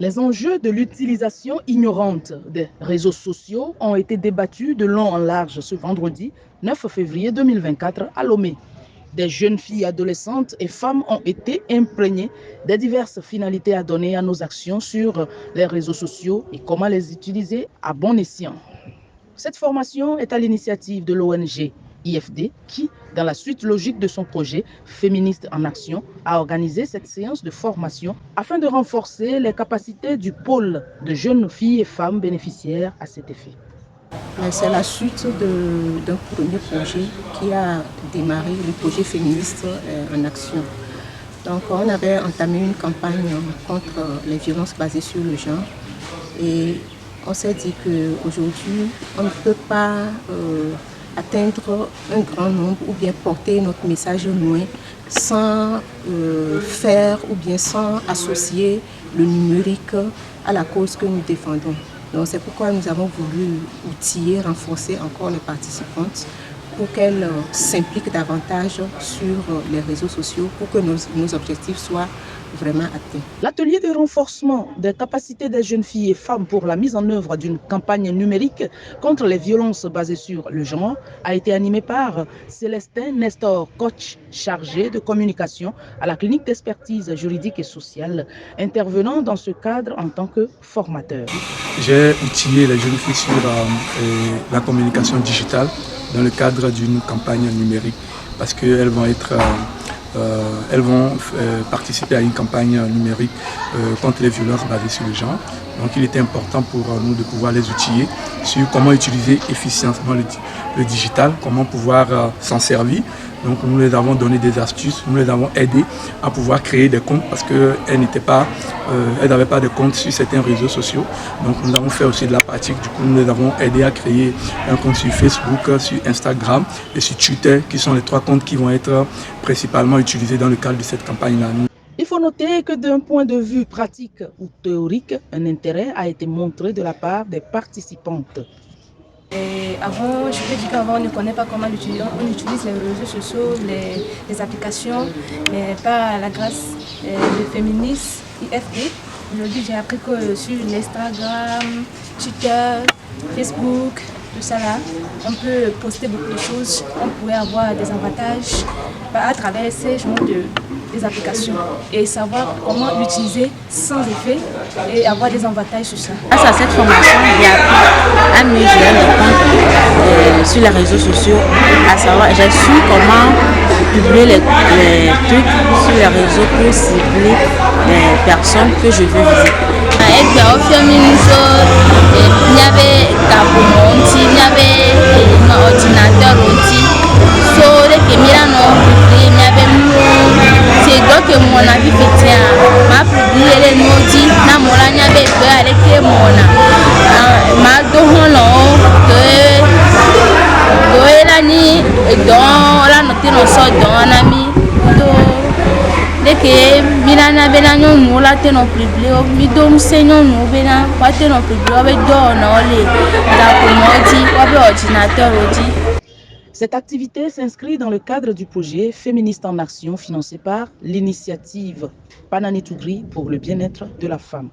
Les enjeux de l'utilisation ignorante des réseaux sociaux ont été débattus de long en large ce vendredi 9 février 2024 à Lomé. Des jeunes filles, adolescentes et femmes ont été imprégnées des diverses finalités à donner à nos actions sur les réseaux sociaux et comment les utiliser à bon escient. Cette formation est à l'initiative de l'ONG IFD qui, dans la suite logique de son projet Féministes en Action, a organisé cette séance de formation afin de renforcer les capacités du pôle de jeunes filles et femmes bénéficiaires à cet effet. C'est la suite d'un premier projet qui a démarré, le projet Féministes en Action. Donc on avait entamé une campagne contre les violences basées sur le genre et on s'est dit qu'aujourd'hui on ne peut pas atteindre un grand nombre ou bien porter notre message loin sans faire ou bien sans associer le numérique à la cause que nous défendons. Donc c'est pourquoi nous avons voulu outiller, renforcer encore les participantes pour qu'elles s'impliquent davantage sur les réseaux sociaux pour que nos objectifs soient vraiment atteints. L'atelier de renforcement des capacités des jeunes filles et femmes pour la mise en œuvre d'une campagne numérique contre les violences basées sur le genre a été animé par Célestin Nestor, coach chargé de communication à la clinique d'expertise juridique et sociale, intervenant dans ce cadre en tant que formateur. J'ai outillé les jeunes filles sur la communication digitale dans le cadre d'une campagne numérique parce qu'elles vont être participer à une campagne numérique contre les violences basées sur le genre. Donc il était important pour nous de pouvoir les outiller sur comment utiliser efficacement le digital, comment pouvoir s'en servir. Donc nous les avons donné des astuces, nous les avons aidés à pouvoir créer des comptes parce qu'elles n'avaient pas de compte sur certains réseaux sociaux. Donc nous avons fait aussi de la pratique, du coup nous les avons aidés à créer un compte sur Facebook, sur Instagram et sur Twitter, qui sont les 3 comptes qui vont être principalement utilisés dans le cadre de cette campagne-là. Il faut noter que d'un point de vue pratique ou théorique, un intérêt a été montré de la part des participantes. Et avant, je peux dire qu'avant, on ne connaît pas comment l'utiliser. On utilise les réseaux sociaux, les applications, mais pas à la grâce de Féministes IFD. Aujourd'hui, j'ai appris que sur l'Instagram, Twitter, Facebook, tout ça là, on peut poster beaucoup de choses. On pourrait avoir des avantages à travers ces genres des applications et savoir comment l'utiliser sans effet et avoir des avantages sur ça. Grâce à cette formation, j'ai appris à mieux gérer les comptes sur les réseaux sociaux, à savoir, j'ai su comment publier les trucs sur les réseaux pour cibler les personnes que je veux visiter. Que mon avis fait ma publié les maudits na molanya be avec mona ma dohono que la ni dans la note no so dans ami do de que milana benanyo mola te no publié mi do senyo no bena pa te no publié be do no le da ko modi wa be ordinateur odi. Cette activité s'inscrit dans le cadre du projet Féministes en Action financé par l'initiative Panani Tougri pour le bien-être de la femme.